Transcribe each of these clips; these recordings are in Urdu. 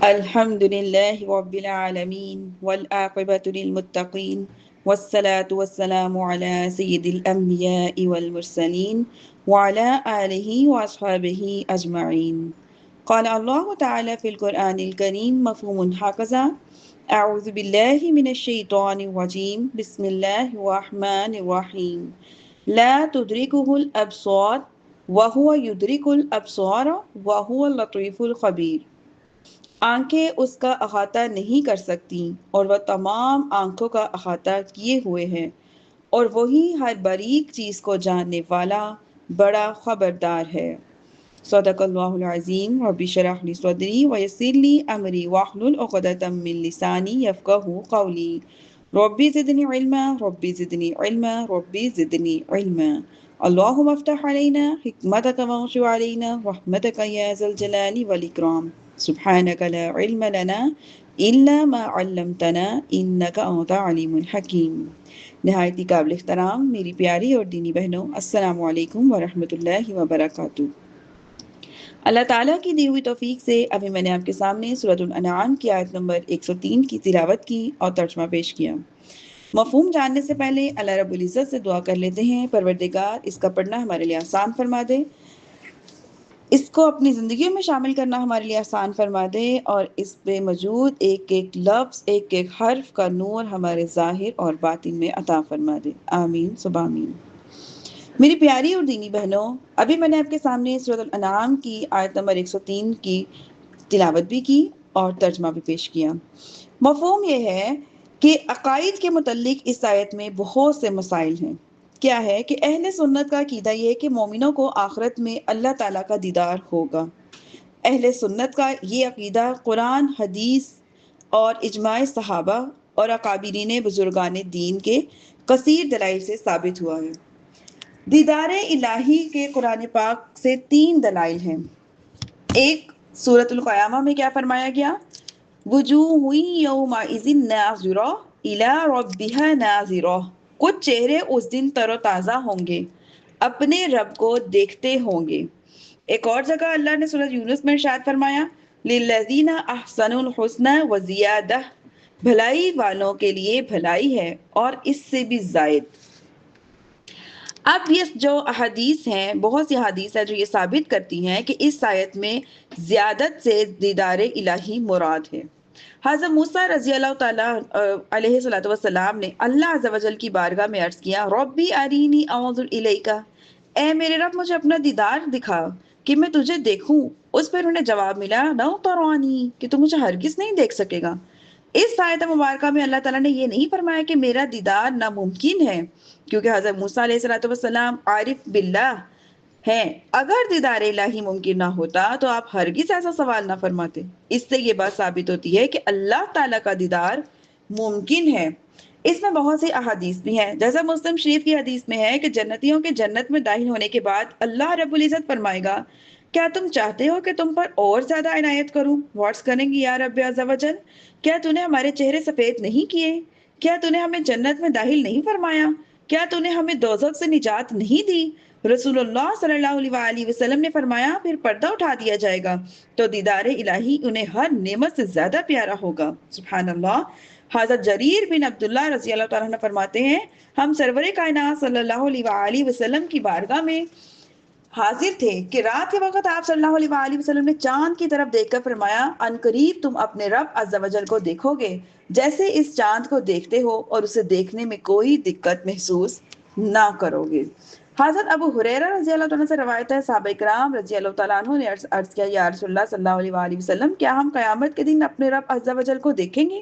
الحمد لله رب العالمين والعاقبة للمتقين والصلاة والسلام على سيد الأنبياء والمرسلين وعلى آله وأصحابه أجمعين. قال الله تعالى في القرآن الكريم مفهوم هكذا: أعوذ بالله من الشيطان الرجيم بسم الله الرحمن الرحيم لا تدركه الأبصار وهو يدرك الأبصار وهو اللطيف الخبير. آنکھیں اس کا احاطہ نہیں کر سکتی اور وہ تمام آنکھوں کا احاطہ کیے ہوئے ہے، اور وہی ہر باریک چیز کو جاننے والا بڑا خبردار ہے۔ صدق اللہ العظیم۔ رب اشرح لی صدری ویسر لی امری واحلل عقدۃ من لسانی یفقہوا قولی۔ ربی زدنی علما ربی زدنی علما ربی زدنی علما۔ اللہم افتح علینا حکمتک وانشر علینا رحمتک یا ذا الجلال والاکرام۔ سبحانک لا علم لنا الا ما علمتنا انک انت علیم حکیم۔ نہایت ہی قابل احترام میری پیاری اور دینی بہنوں، السلام علیکم ورحمۃ اللہ وبرکاتہ۔ اللہ تعالیٰ کی دی ہوئی توفیق سے ابھی میں نے آپ کے سامنے سورۃ الانعام کی آیت نمبر 103 کی تلاوت کی اور ترجمہ پیش کیا۔ مفہوم جاننے سے پہلے اللہ رب العزت سے دعا کر لیتے ہیں، پروردگار اس کا پڑھنا ہمارے لیے آسان فرما دے، اس کو اپنی زندگیوں میں شامل کرنا ہمارے لیے آسان فرما دے، اور اس پہ موجود ایک ایک لفظ، ایک ایک حرف کا نور ہمارے ظاہر اور باطن میں عطا فرما دے۔ آمین سب آمین۔ میری پیاری اور دینی بہنوں، ابھی میں نے آپ کے سامنے سورۃ الانعام کی آیت نمبر 103 کی تلاوت بھی کی اور ترجمہ بھی پیش کیا۔ مفہوم یہ ہے کہ عقائد کے متعلق اس آیت میں بہت سے مسائل ہیں۔ کیا ہے کہ اہل سنت کا عقیدہ یہ ہے کہ مومنوں کو آخرت میں اللہ تعالیٰ کا دیدار ہوگا۔ اہل سنت کا یہ عقیدہ قرآن، حدیث اور اجماع صحابہ اور اکابرین بزرگان دین کے کثیر دلائل سے ثابت ہوا ہے۔ دیدار الہی کے قرآن پاک سے 3 دلائل ہیں۔ ایک، سورۃ القیامہ میں کیا فرمایا گیا؟ وجوہ یومئذ ناظرہ الی ربها ناظرہ، کچھ چہرے اس دن تر و تازہ ہوں گے، اپنے رب کو دیکھتے ہوں گے۔ ایک اور جگہ اللہ نے سورۃ یونس میں ارشاد فرمایا للذین احسنوا الحسنی وزیادہ، بھلائی والوں کے لیے بھلائی ہے اور اس سے بھی زائد۔ اب یہ جو احادیث ہیں، بہت سی احادیث ہیں جو یہ ثابت کرتی ہیں کہ اس آیت میں زیادت سے دیدار الہی مراد ہے۔ حضرت موسیٰ رضی اللہ تعالیٰ علیہ الصلوۃ والسلام نے اللہ عز و جل کی بارگاہ میں عرض کیا ربی ارینی انظر الیک، اے میرے رب مجھے اپنا دیدار دکھا کہ میں تجھے دیکھوں۔ اس پر انہیں جواب ملا نو ترانی، کہ تو مجھے ہرگز نہیں دیکھ سکے گا۔ اس آیت مبارکہ میں اللہ تعالیٰ نے یہ نہیں فرمایا کہ میرا دیدار ناممکن ہے، کیونکہ حضرت موسیٰ علیہ السلام عارف باللہ ہیں۔ اگر دیدار الہی ممکن نہ ہوتا تو آپ ہرگز ایسا سوال نہ فرماتے۔ اس سے یہ بات ثابت ہوتی ہے کہ اللہ تعالیٰ کا دیدار ممکن ہے۔ اس میں بہت سی احادیث بھی ہیں، جیسا مسلم شریف کی حدیث میں ہے کہ جنتیوں کے جنت میں داخل ہونے کے بعد اللہ رب العزت فرمائے گا کیا تم چاہتے ہو کہ تم پر اور زیادہ عنایت کروں؟ واٹس کریں گی یا رب عز و جل، کیا تو نے ہمارے چہرے سفید نہیں کیے؟ کیا تو نے ہمیں جنت میں داخل نہیں فرمایا؟ کیا تو نے ہمیں دوزخ سے نجات نہیں دی؟ رسول اللہ صلی اللہ علیہ وآلہ وسلم نے فرمایا پھر پردہ اٹھا دیا جائے گا تو دیدار الہی انہیں ہر نعمت سے زیادہ پیارا ہوگا۔ سبحان اللہ۔ حضرت جریر بن عبداللہ رضی اللہ تعالیٰ عنہ فرماتے ہیں ہم سرور کائنات صلی اللہ علیہ وآلہ وسلم کی بارگاہ میں حاضر تھے کہ رات کے وقت آپ صلی اللہ علیہ وآلہ وسلم نے چاند کی طرف دیکھ کر فرمایا ان قریب تم اپنے رب عز و جل کو دیکھو گے جیسے اس چاند کو دیکھتے ہو، اور اسے دیکھنے میں کوئی دقت محسوس نہ کرو گے۔ حضرت ابو ہریرہ رضی اللہ عنہ سے روایت ہے صحابہ کرام رضی اللہ تعالیٰ عنہ نے عرض کیا یا رسول اللہ صلی اللہ علیہ وآلہ وسلم کیا ہم قیامت کے دن اپنے رب عز و جل کو دیکھیں گے؟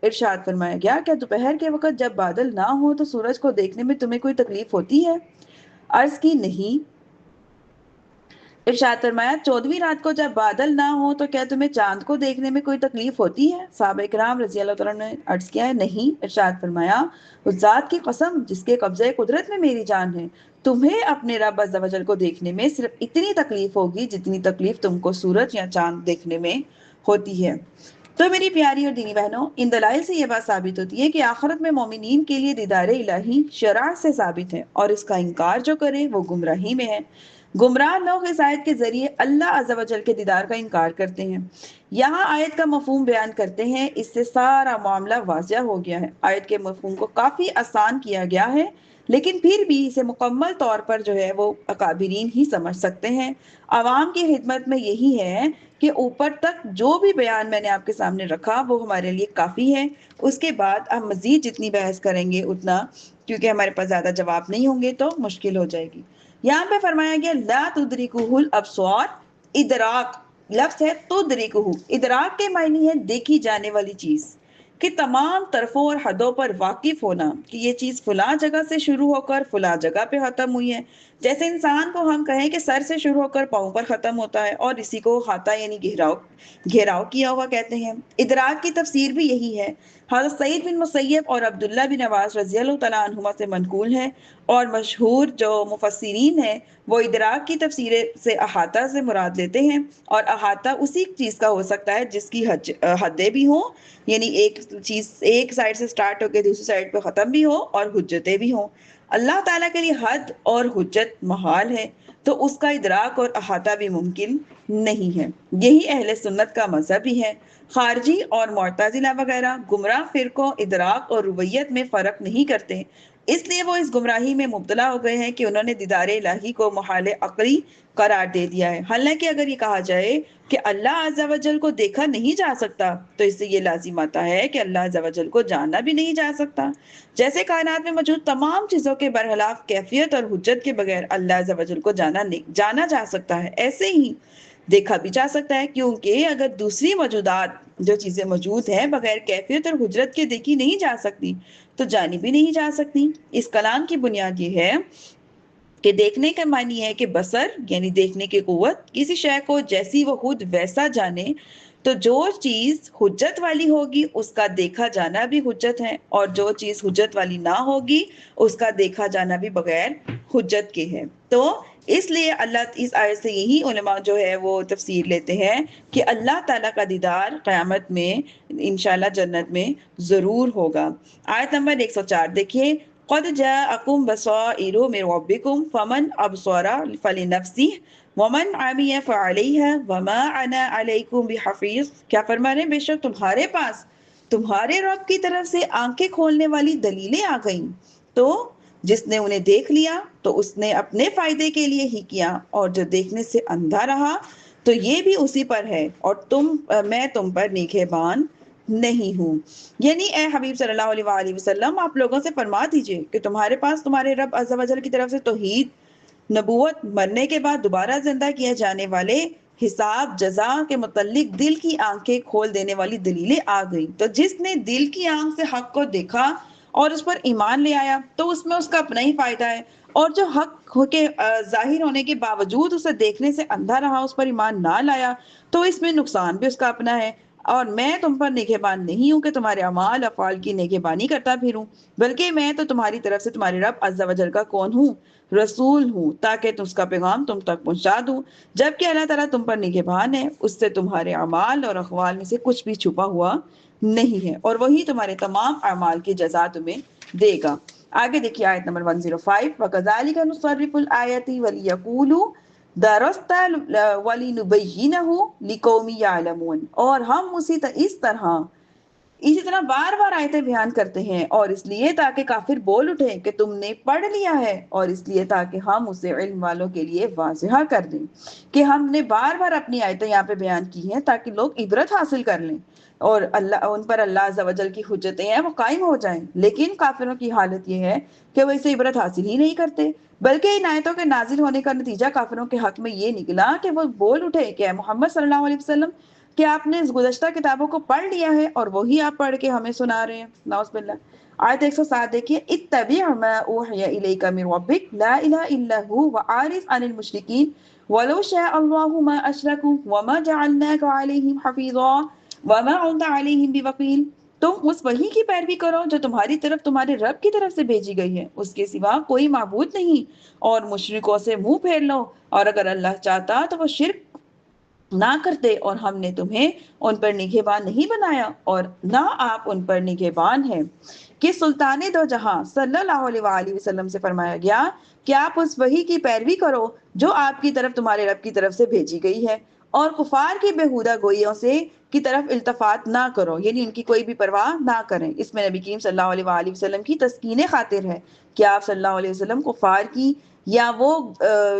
ارشاد فرمایا گیا کیا دوپہر کے وقت جب بادل نہ ہو تو سورج کو دیکھنے میں تمہیں کوئی تکلیف ہوتی ہے؟ عرض کی نہیں۔ ارشاد فرمایا 14ویں رات کو جب بادل نہ ہو تو کیا تمہیں چاند کو دیکھنے میں کوئی تکلیف ہوتی ہے؟ صحابہ کرام رضی اللہ تعالیٰ نے عرض کیا ہے نہیں۔ ارشاد فرمایا اس ذات کی قسم جس کے قبضے قدرت میں میری جان ہے، تمہیں اپنے رب عز و جل کو دیکھنے میں صرف اتنی تکلیف ہوگی جتنی تکلیف تم کو سورج یا چاند دیکھنے میں ہوتی ہے۔ تو میری پیاری اور دینی بہنوں، ان دلائل سے یہ بات ثابت ہوتی ہے کہ آخرت میں مومنین کے لیے دیدار الہی شرع سے ثابت ہے، اور اس کا انکار جو کرے وہ گمراہی میں ہے۔ گمراہ لوگ اس آیت کے ذریعے اللہ عز و جل کے دیدار کا انکار کرتے ہیں۔ یہاں آیت کا مفہوم بیان کرتے ہیں، اس سے سارا معاملہ واضح ہو گیا ہے۔ آیت کے مفہوم کو کافی آسان کیا گیا ہے، لیکن پھر بھی اسے مکمل طور پر جو ہے وہ اکابرین ہی سمجھ سکتے ہیں۔ عوام کی خدمت میں یہی ہے کہ اوپر تک جو بھی بیان میں نے آپ کے سامنے رکھا وہ ہمارے لیے کافی ہے۔ اس کے بعد ہم مزید جتنی بحث کریں گے اتنا، کیونکہ ہمارے پاس زیادہ جواب نہیں ہوں گے تو مشکل ہو جائے گی۔ یہاں پہ فرمایا گیا لا تدرکہ الابصار، ادراک لفظ ہے تدرکہ، ادراک کے معنی ہے دیکھی جانے والی چیز، کہ تمام طرفوں اور حدوں پر واقف ہونا کہ یہ چیز فلاں جگہ سے شروع ہو کر فلاں جگہ پہ ختم ہوئی ہے۔ جیسے انسان کو ہم کہیں کہ سر سے شروع ہو کر پاؤں پر ختم ہوتا ہے، اور اسی کو احاطہ یعنی گھیراؤ کیا ہوا کہتے ہیں۔ ادراک کی تفسیر بھی یہی ہے۔ حضرت سعید بن مسیب اور عبداللہ بن عباس رضی اللہ تعالیٰ عنہما سے منقول ہے، اور مشہور جو مفسرین ہیں وہ ادراک کی تفسیر سے احاطہ سے مراد لیتے ہیں، اور احاطہ اسی چیز کا ہو سکتا ہے جس کی حدیں بھی ہوں، یعنی ایک چیز ایک سائڈ سے سٹارٹ ہو کے دوسری سائڈ پہ ختم بھی ہو، اور حجتیں بھی ہوں۔ اللہ تعالیٰ کے لیے حد اور حجت محال ہے، تو اس کا ادراک اور احاطہ بھی ممکن نہیں ہے۔ یہی اہل سنت کا مذہب بھی ہے۔ خارجی اور معتزلہ وغیرہ گمراہ فرقوں ادراک اور ربویت میں فرق نہیں کرتے، اس لیے وہ اس گمراہی میں مبتلا ہو گئے ہیں کہ انہوں نے دیدار الہی کو محال عقلی قرار دے دیا ہے۔ حالانکہ اگر یہ کہا جائے کہ اللہ عز و جل کو دیکھا نہیں جا سکتا تو اس سے یہ لازم آتا ہے کہ اللہ عز و جل کو جانا بھی نہیں جا سکتا۔ جیسے کائنات میں موجود تمام چیزوں کے برخلاف کیفیت اور حجت کے بغیر اللہ عز و جل کو جانا جا سکتا ہے، ایسے ہی دیکھا بھی جا سکتا ہے، کیونکہ اگر دوسری موجودات جو چیزیں موجود ہیں بغیر کیفیت اور حجرت کے دیکھی نہیں جا سکتی تو جانی بھی نہیں جا سکتی۔ اس کلام کی بنیاد یہ ہے کہ دیکھنے کا معنی ہے کہ بصر یعنی دیکھنے کی قوت، کسی شے کو جیسی وہ خود ویسا جانے، تو جو چیز حجت والی ہوگی اس کا دیکھا جانا بھی حجت ہے، اور جو چیز حجت والی نہ ہوگی اس کا دیکھا جانا بھی بغیر حجت کے ہے۔ تو اس لیے اللہ اس آیت سے یہی علماء جو ہے وہ تفسیر لیتے ہیں کہ اللہ تعالیٰ کا دیدار قیامت میں انشاءاللہ جنت میں ضرور ہوگا۔ آیت نمبر 104 دیکھیے، قد جاءکم بصائر من ربکم فمن ابصر فلنفسه ومن عمی فعلیہا وما انا علیکم بحفیظ۔ کیا فرما رہے ہیں؟ بے شک تمہارے پاس تمہارے رب کی طرف سے آنکھیں کھولنے والی دلیلیں آ گئیں، تو جس نے انہیں دیکھ لیا تو اس نے اپنے فائدے کے لیے ہی کیا، اور جو دیکھنے سے اندھا رہا تو یہ بھی اسی پر ہے، اور میں تم پر نگہبان نہیں ہوں۔ یعنی اے حبیب صلی اللہ علیہ وآلہ وسلم، آپ لوگوں سے فرما دیجئے کہ تمہارے پاس تمہارے رب عز و جل کی طرف سے توحید، نبوت، مرنے کے بعد دوبارہ زندہ کیے جانے والے، حساب جزا کے متعلق دل کی آنکھیں کھول دینے والی دلیلیں آ گئی۔ تو جس نے دل کی آنکھ سے حق کو دیکھا اور اس پر ایمان لے آیا تو اس میں اس کا اپنا ہی فائدہ ہے، اور جو حق کے ظاہر ہونے کے باوجود اسے دیکھنے سے اندھا رہا، اس پر ایمان نہ لایا، تو اس میں نقصان بھی اس کا اپنا ہے۔ اور میں تم پر نگہبان نہیں ہوں کہ تمہارے اعمال افعال کی نگہبانی کرتا پھروں، بلکہ میں تو تمہاری طرف سے تمہارے رب عز و جل کا کون ہوں؟ رسول ہوں، تاکہ اس کا پیغام تم تک پہنچا دوں، جبکہ اللہ تعالیٰ تم پر نگہبان ہے، اس سے تمہارے اعمال اور اقوال میں سے کچھ بھی چھپا ہوا نہیں ہے، اور وہی تمہارے تمام اعمال کی جزا تمہیں دے گا۔ آگے دیکھیے آیت نمبر 105، وَكَذَلِكَ نُصَرِّفُ الْآيَاتِ وَلِيَقُولُوا دَرَسْتَ وَلِنُبَيِّنَهُ لِقَوْمٍ يَعْلَمُونَ، اور ہم اسی طرح بار بار آیتیں بیان کرتے ہیں، اور اس لیے تاکہ کافر بول اٹھے کہ تم نے پڑھ لیا ہے، اور اس لیے تاکہ ہم اسے علم والوں کے لیے واضح کر دیں کہ ہم نے بار بار اپنی آیتیں یہاں پہ بیان کی ہیں تاکہ لوگ عبرت حاصل کر لیں، اور ان پر اللہ عز و جل کی حجتیں ہیں وہ قائم ہو جائیں۔ لیکن کافروں کی حالت یہ ہے کہ وہ اسے عبرت حاصل ہی نہیں کرتے، بلکہ ان آیتوں کے نازل ہونے کا نتیجہ کافروں کے حق میں یہ نکلا کہ وہ بول اٹھے کہ اے محمد صلی اللہ علیہ وسلم، کہ آپ نے اس گزشتہ کتابوں کو پڑھ لیا ہے اور وہی آپ پڑھ کے ہمیں سنا رہے ہیں، نعوذ باللہ۔ آیت 107 دیکھیے، اتبع ما اوحی الیک من ربک لا الہ الا هو وعارض عن المشرکین ولو شاء اللہ ما اشرکوا وما جعلناک علیہم حفیظا وما انت علیہم بوکیل۔ تم اس وحی کی پیروی کرو جو تمہاری طرف تمہارے رب کی طرف سے بھیجی گئی ہے، اس کے سوا کوئی معبود نہیں، اور مشرکوں سے منہ پھیر لو، اور اگر اللہ چاہتا تو وہ شرک نہ کرتے اور ہم نے تمہیں ان پر نگہبان نہیں بنایا اور نہ آپ ان پر نگہبان ہیں کہ سلطان دو جہاں صلی اللہ علیہ وآلہ وسلم سے فرمایا گیا کہ آپ اس وحی کی پیروی کرو جو آپ کی طرف تمہارے رب کی طرف سے بھیجی گئی ہے اور کفار کی بےہودہ گوئیوں سے کی طرف التفات نہ کرو، یعنی ان کی کوئی بھی پرواہ نہ کریں۔ اس میں نبی کریم صلی اللہ علیہ وآلہ وسلم کی تسکین خاطر ہے کہ آپ صلی اللہ علیہ وسلم کفار کی یا وہ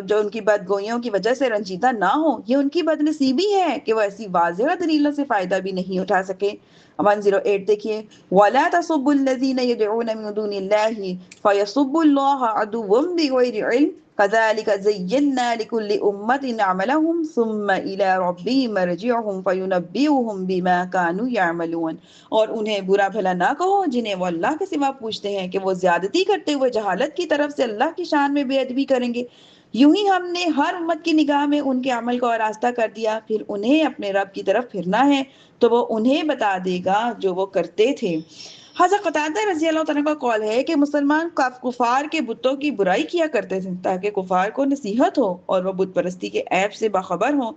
جو ان کی بدگوئیوں کی وجہ سے رنجیدہ نہ ہو، یہ ان کی بد نصیبی ہے کہ وہ ایسی واضح دلیلوں سے فائدہ بھی نہیں اٹھا سکے۔ 108 دیکھیے، وَلَا تَسُبُّوا الَّذِينَ يَدْعُونَ مِن دُونِ اللَّهِ فَيَسُبُّوا اللَّهَ عَدُوًّا بِغَيْرِ عِلْمٍ كَذَلِكَ زَيَّنَّا لِكُلِّ أُمَّةٍ عَمَلَهُمْ ثُمَّ إِلَى رَبِّهِمْ مَرْجِعُهُمْ فَيُنَبِّئُهُم بِمَا كَانُوا يَعْمَلُونَ۔ اور انہیں برا بھلا نہ کہو جنہیں وہ اللہ کے سوا پوچھتے ہیں کہ وہ زیادتی کرتے ہوئے جہالت کی طرف سے اللہ کی شان میں بے ادبی کریں گے، یوں ہی ہم نے ہر امت کی نگاہ میں ان کے عمل کو آراستہ کر دیا، پھر انہیں اپنے رب کی طرف پھرنا ہے تو وہ انہیں بتا دے گا جو وہ کرتے تھے۔ حضرت قتادہ رضی اللہ عنہ کا قول ہے کہ مسلمان کفار کے بتوں کی برائی کیا کرتے تھے تاکہ کفار کو نصیحت ہو اور وہ بت پرستی کے عیب سے باخبر ہوں،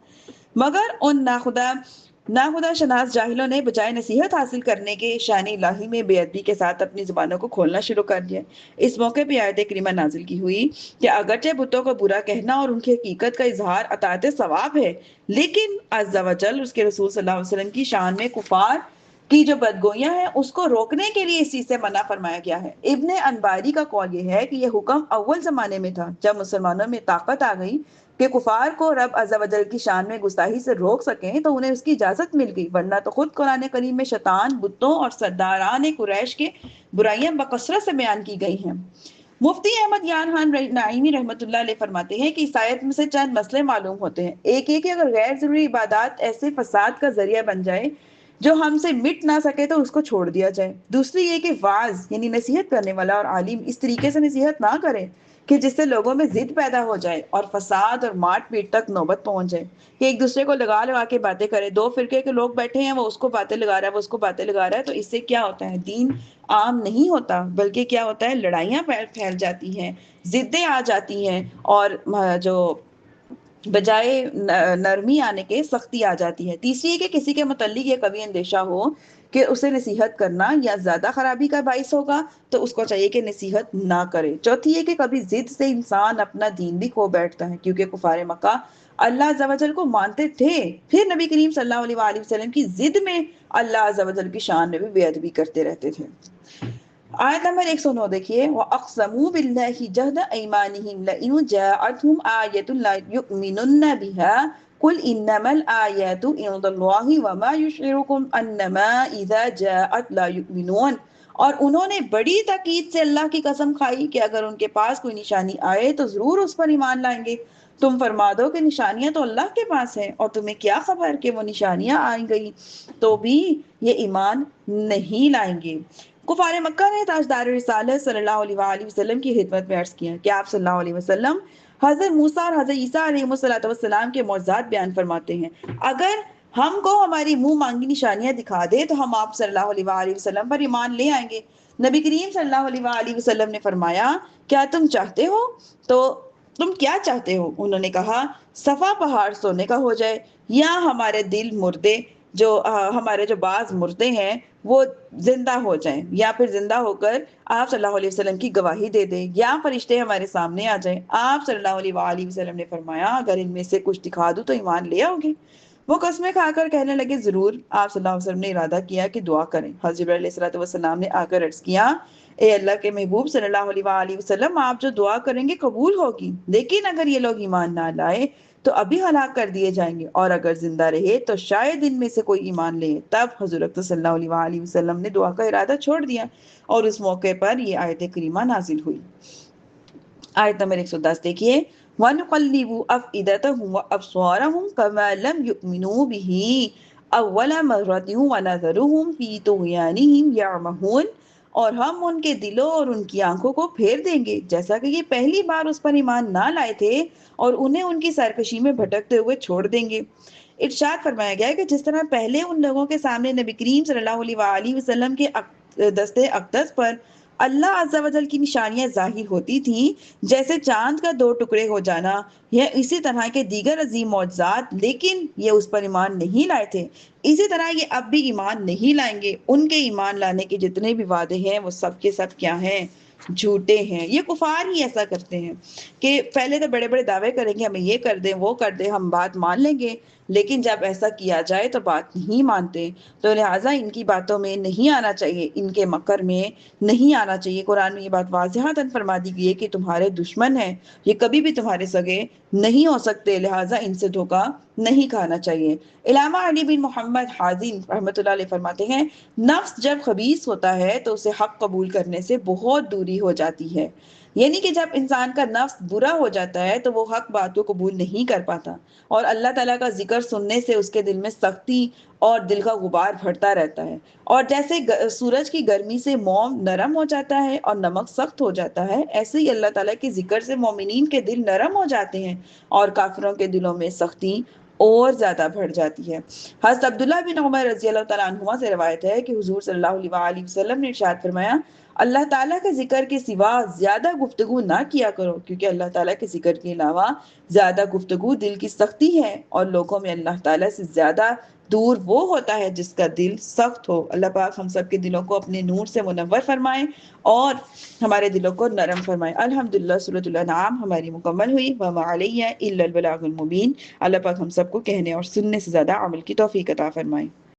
مگر ان ناخدا شناس جاہلوں نے بجائے نصیحت حاصل کرنے کے شان الہی میں بے ادبی کے ساتھ اپنی زبانوں کو کھولنا شروع کر دیا۔ اس موقع پہ آیت کریمہ نازل کی ہوئی کہ اگرچہ بتوں کو برا کہنا اور ان کی حقیقت کا اظہار اطاعت ثواب ہے، لیکن عز و جل اس کے رسول صلی اللہ علیہ وسلم کی شان میں کفار کی جو بدگوئیاں ہیں اس کو روکنے کے لیے اس چیز سے منع فرمایا گیا ہے۔ ابن انباری کا قول یہ ہے کہ یہ حکم اول زمانے میں تھا، جب مسلمانوں میں طاقت آ گئی کہ کفار کو رب عز و جل کی شان میں گستاخی سے روک سکیں تو انہیں اس کی اجازت مل گئی، ورنہ تو خود قرآن کریم میں شیطان، بتوں اور سرداران قریش کے برائیاں بکثرت سے بیان کی گئی ہیں۔ مفتی احمد یان خان نعیمی رحمۃ اللہ علیہ فرماتے ہیں کہ اس آیت میں سے چند مسئلے معلوم ہوتے ہیں۔ ایک یہ کہ اگر غیر ضروری عبادات ایسے فساد کا ذریعہ بن جائے جو ہم سے مٹ نہ سکے تو اس کو چھوڑ دیا جائے۔ دوسری یہ کہ واعظ یعنی نصیحت کرنے والا اور عالم اس طریقے سے نصیحت نہ کرے کہ جس سے لوگوں میں ضد پیدا ہو جائے اور فساد اور مار پیٹ تک نوبت پہنچ جائے، کہ ایک دوسرے کو لگا لگا کے باتیں کرے، دو فرقے کے لوگ بیٹھے ہیں، وہ اس کو باتیں لگا رہا ہے، وہ اس کو باتیں لگا رہا ہے، تو اس سے کیا ہوتا ہے، دین عام نہیں ہوتا بلکہ کیا ہوتا ہے، لڑائیاں پھیل جاتی ہیں، ضدیں آ جاتی ہیں اور جو بجائے نرمی آنے کے سختی آ جاتی ہے۔ تیسری ہے کہ کسی کے متعلق یہ کبھی اندیشہ ہو کہ اسے نصیحت کرنا یا زیادہ خرابی کا باعث ہوگا تو اس کو چاہیے کہ نصیحت نہ کرے۔ چوتھی ہے کہ کبھی ضد سے انسان اپنا دین بھی کھو بیٹھتا ہے، کیونکہ کفار مکہ اللہ عز و جل کو مانتے تھے، پھر نبی کریم صلی اللہ علیہ وآلہ وسلم کی ضد میں اللہ عز و جل کی شان میں بھی بے ادبی کرتے رہتے تھے۔ آیت نمبر 109 دیکھیے، وَأَقْسَمُوا بِاللَّهِ جَهْدَ أَيْمَانِهِمْ لَئِنْ جَاءَتْهُمْ آيَةٌ لَيُؤْمِنُنَّ بِهَا قُلْ إِنَّمَا الْآيَاتُ عِندَ اللَّهِ وَمَا يُشْعِرُكُمْ أَنَّمَا إِذَا جَاءَتْ لَا يُؤْمِنُونَ۔ اور انہوں نے بڑی تاکید سے اللہ کی قسم کھائی کہ اگر ان کے پاس کوئی نشانی آئے تو ضرور اس پر ایمان لائیں گے۔ تم فرما دو کہ نشانیاں تو اللہ کے پاس ہیں، اور تمہیں کیا خبر کہ وہ نشانیاں آئیں گئی تو بھی یہ ایمان نہیں لائیں گے۔ کفار مکہ نے تاجدار رسالت صلی اللہ علیہ وآلہ وسلم کی خدمت میں عرض کیا کہ آپ صلی اللہ علیہ وسلم حضرت موسیٰ اور حضرت عیسیٰ علیہ السلام کے معجزات بیان فرماتے ہیں، اگر ہم کو ہماری منہ مانگی نشانیاں دکھا دے تو ہم آپ صلی اللہ علیہ وآلہ وسلم پر ایمان لے آئیں گے۔ نبی کریم صلی اللہ علیہ وآلہ وسلم نے فرمایا، کیا تم چاہتے ہو تو تم کیا چاہتے ہو؟ انہوں نے کہا، صفا پہاڑ سونے کا ہو جائے، یا ہمارے دل مردے ہمارے جو بعض مردے ہیں وہ زندہ ہو جائیں، یا پھر زندہ ہو کر آپ صلی اللہ علیہ وسلم کی گواہی دے دیں، یا فرشتے ہمارے سامنے آ جائیں۔ آپ صلی اللہ علیہ وآلہ وسلم نے فرمایا، اگر ان میں سے کچھ دکھا دوں تو ایمان لے آؤ گے؟ وہ قسمیں کھا کر کہنے لگے، ضرور۔ آپ صلی اللہ علیہ وسلم نے ارادہ کیا کہ دعا کریں۔ حضرت جبرائیل علیہ السلام نے آ کر عرض کیا، اے اللہ کے محبوب صلی اللہ علیہ وآلہ وسلم، آپ جو دعا کریں گے قبول ہوگی، لیکن اگر یہ لوگ ایمان نہ لائے تو ابھی ہلاک کر دیے جائیں گے، اور اگر زندہ رہے تو شاید ان میں سے کوئی ایمان لے۔ تب حضور اکرم صلی اللہ علیہ وآلہ وسلم نے دعا کا ارادہ چھوڑ دیا اور اس موقع پر یہ آیت کریمہ نازل ہوئی۔ آیت نمبر 110 دیکھیے، وَنُقَلِّبُ أَفْئِدَتَهُمْ وَأَبْصَارَهُمْ كَمَا لَمْ يُؤْمِنُوا بِهِ أَوَّلَ مَرَّةٍ وَنَذَرُهُمْ فِي طُغْيَانِهِمْ يَعْمَهُونَ۔ اور ہم ان کے دلوں اور ان کی آنکھوں کو پھیر دیں گے جیسا کہ یہ پہلی بار اس پر ایمان نہ لائے تھے، اور انہیں ان کی سرکشی میں بھٹکتے ہوئے چھوڑ دیں گے۔ ارشاد فرمایا گیا ہے کہ جس طرح پہلے ان لوگوں کے سامنے نبی کریم صلی اللہ علیہ وآلہ وسلم کے دستے اقدس پر اللہ عز و جل کی نشانیاں ظاہر ہوتی تھیں، جیسے چاند کا دو ٹکڑے ہو جانا یا اسی طرح کے دیگر عظیم معجزات، لیکن یہ اس پر ایمان نہیں لائے تھے۔ اسی طرح یہ اب بھی ایمان نہیں لائیں گے۔ ان کے ایمان لانے کے جتنے بھی وعدے ہیں وہ سب کے سب کیا ہیں؟ جھوٹے ہیں۔ یہ کفار ہی ایسا کرتے ہیں کہ پہلے تو بڑے بڑے دعوے کریں گے، ہمیں یہ کر دیں وہ کر دیں، ہم بات مان لیں گے، لیکن جب ایسا کیا جائے تو بات نہیں مانتے۔ تو لہٰذا ان کی باتوں میں نہیں آنا چاہیے، ان کے مکر میں نہیں آنا چاہیے۔ قرآن میں یہ بات واضحۃً فرما دی گئی ہے کہ تمہارے دشمن ہیں، یہ کبھی بھی تمہارے سگے نہیں ہو سکتے، لہٰذا ان سے دھوکا نہیں کھانا چاہیے۔ علامہ علی بن محمد حازم رحمۃ اللہ علیہ فرماتے ہیں، نفس جب خبیث ہوتا ہے تو اسے حق قبول کرنے سے بہت دوری ہو جاتی ہے۔ یعنی کہ جب انسان کا نفس برا ہو جاتا ہے تو وہ حق بات کو قبول نہیں کر پاتا، اور اللہ تعالیٰ کا ذکر سننے سے اس کے دل میں سختی اور دل کا غبار بڑھتا رہتا ہے۔ اور جیسے سورج کی گرمی سے موم نرم ہو جاتا ہے اور نمک سخت ہو جاتا ہے، ایسے ہی اللہ تعالیٰ کے ذکر سے مومنین کے دل نرم ہو جاتے ہیں اور کافروں کے دلوں میں سختی اور زیادہ بڑھ جاتی ہے۔ حضرت عبداللہ بن عمر رضی اللہ تعالیٰ عنہما سے روایت ہے کہ حضور صلی اللہ علیہ وآلہ وسلم نے ارشاد فرمایا، اللہ تعالیٰ کے ذکر کے سوا زیادہ گفتگو نہ کیا کرو، کیونکہ اللہ تعالیٰ کے ذکر کے علاوہ زیادہ گفتگو دل کی سختی ہے، اور لوگوں میں اللہ تعالیٰ سے زیادہ دور وہ ہوتا ہے جس کا دل سخت ہو۔ اللہ پاک ہم سب کے دلوں کو اپنے نور سے منور فرمائے اور ہمارے دلوں کو نرم فرمائے۔ الحمدللہ سورۃ الانعام ہماری مکمل ہوئی۔ وما علیہ الا البلاغ المبین۔ اللہ پاک ہم سب کو کہنے اور سننے سے زیادہ عمل کی توفیق عطا فرمائے۔